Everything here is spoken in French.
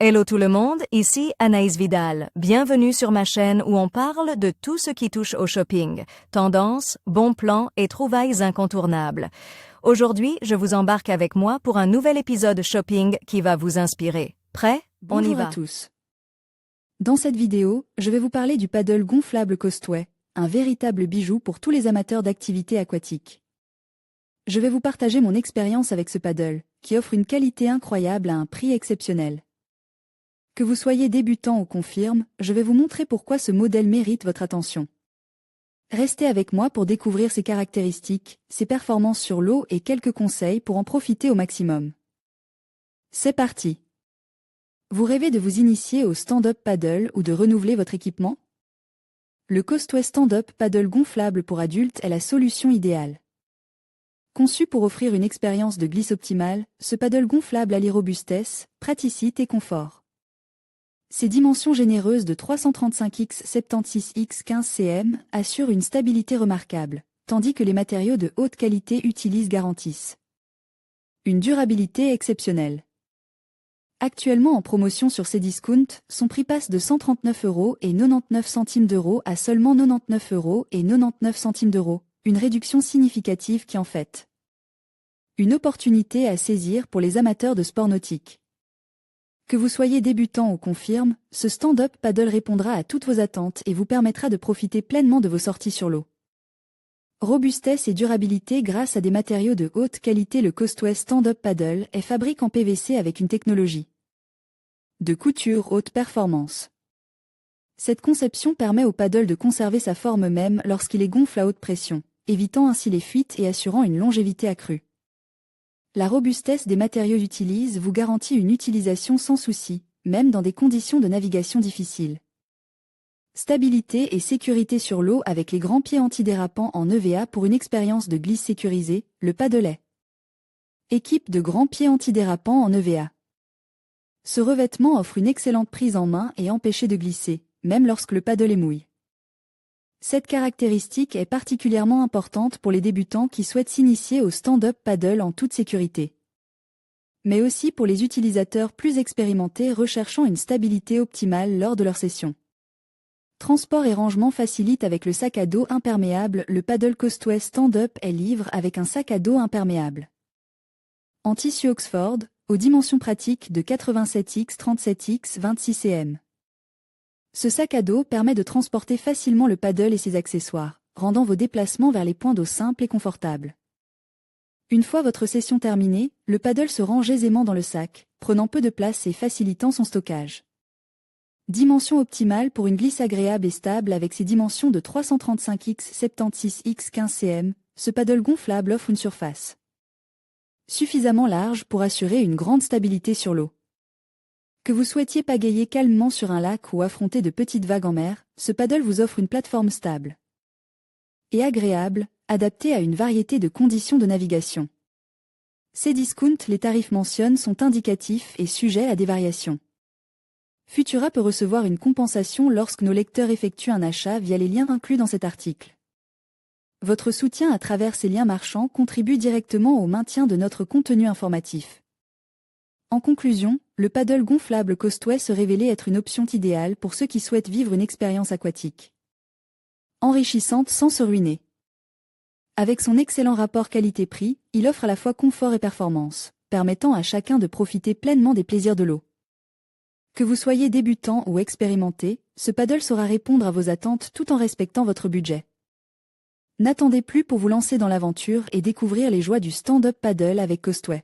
Hello tout le monde, ici Anaïs Vidal. Bienvenue sur ma chaîne où on parle de tout ce qui touche au shopping, tendances, bons plans et trouvailles incontournables. Aujourd'hui, je vous embarque avec moi pour un nouvel épisode shopping qui va vous inspirer. Prêt? On y Bonjour va. à tous. Dans cette vidéo, je vais vous parler du paddle gonflable Costway, un véritable bijou pour tous les amateurs d'activités aquatiques. Je vais vous partager mon expérience avec ce paddle, qui offre une qualité incroyable à un prix exceptionnel. Que vous soyez débutant ou confirme, je vais vous montrer pourquoi ce modèle mérite votre attention. Restez avec moi pour découvrir ses caractéristiques, ses performances sur l'eau et quelques conseils pour en profiter au maximum. C'est parti! Vous rêvez de vous initier au stand-up paddle ou de renouveler votre équipement? Le Costway Stand-up paddle gonflable pour adultes est la solution idéale. Conçu pour offrir une expérience de glisse optimale, ce paddle gonflable allie robustesse, praticité et confort. Ses dimensions généreuses de 335x 76x 15 cm assurent une stabilité remarquable, tandis que les matériaux de haute qualité utilisés garantissent une durabilité exceptionnelle. Actuellement en promotion sur Cdiscount, son prix passe de 139,99 € à seulement 99,99 €, une réduction significative qui en fait une opportunité à saisir pour les amateurs de sport nautique. Que vous soyez débutant ou confirme, ce stand-up paddle répondra à toutes vos attentes et vous permettra de profiter pleinement de vos sorties sur l'eau. Robustesse et durabilité grâce à des matériaux de haute qualité. Le Costway Stand-up paddle est fabriqué en PVC avec une technologie de couture haute performance. Cette conception permet au paddle de conserver sa forme même lorsqu'il est gonflé à haute pression, évitant ainsi les fuites et assurant une longévité accrue. La robustesse des matériaux utilisés vous garantit une utilisation sans souci, même dans des conditions de navigation difficiles. Stabilité et sécurité sur l'eau avec les grands pieds antidérapants en EVA pour une expérience de glisse sécurisée, le paddle. Équipe de grands pieds antidérapants en EVA. Ce revêtement offre une excellente prise en main et empêche de glisser, même lorsque le paddle est mouillé. Cette caractéristique est particulièrement importante pour les débutants qui souhaitent s'initier au stand-up paddle en toute sécurité. Mais aussi pour les utilisateurs plus expérimentés recherchant une stabilité optimale lors de leur session. Transport et rangement facilite avec le sac à dos imperméable. Le paddle Costway Stand-up est livré avec un sac à dos imperméable en tissu Oxford, aux dimensions pratiques de 87x 37x 26 cm. Ce sac à dos permet de transporter facilement le paddle et ses accessoires, rendant vos déplacements vers les points d'eau simples et confortables. Une fois votre session terminée, le paddle se range aisément dans le sac, prenant peu de place et facilitant son stockage. Dimension optimale pour une glisse agréable et stable. Avec ses dimensions de 335x 76x 15 cm, ce paddle gonflable offre une surface suffisamment large pour assurer une grande stabilité sur l'eau. Que vous souhaitiez pagayer calmement sur un lac ou affronter de petites vagues en mer, ce paddle vous offre une plateforme stable et agréable, adaptée à une variété de conditions de navigation. Cdiscount, les tarifs mentionnés sont indicatifs et sujets à des variations. Futura peut recevoir une compensation lorsque nos lecteurs effectuent un achat via les liens inclus dans cet article. Votre soutien à travers ces liens marchands contribue directement au maintien de notre contenu informatif. En conclusion, le paddle gonflable Costway se révélait être une option idéale pour ceux qui souhaitent vivre une expérience aquatique enrichissante sans se ruiner. Avec son excellent rapport qualité-prix, il offre à la fois confort et performance, permettant à chacun de profiter pleinement des plaisirs de l'eau. Que vous soyez débutant ou expérimenté, ce paddle saura répondre à vos attentes tout en respectant votre budget. N'attendez plus pour vous lancer dans l'aventure et découvrir les joies du stand-up paddle avec Costway.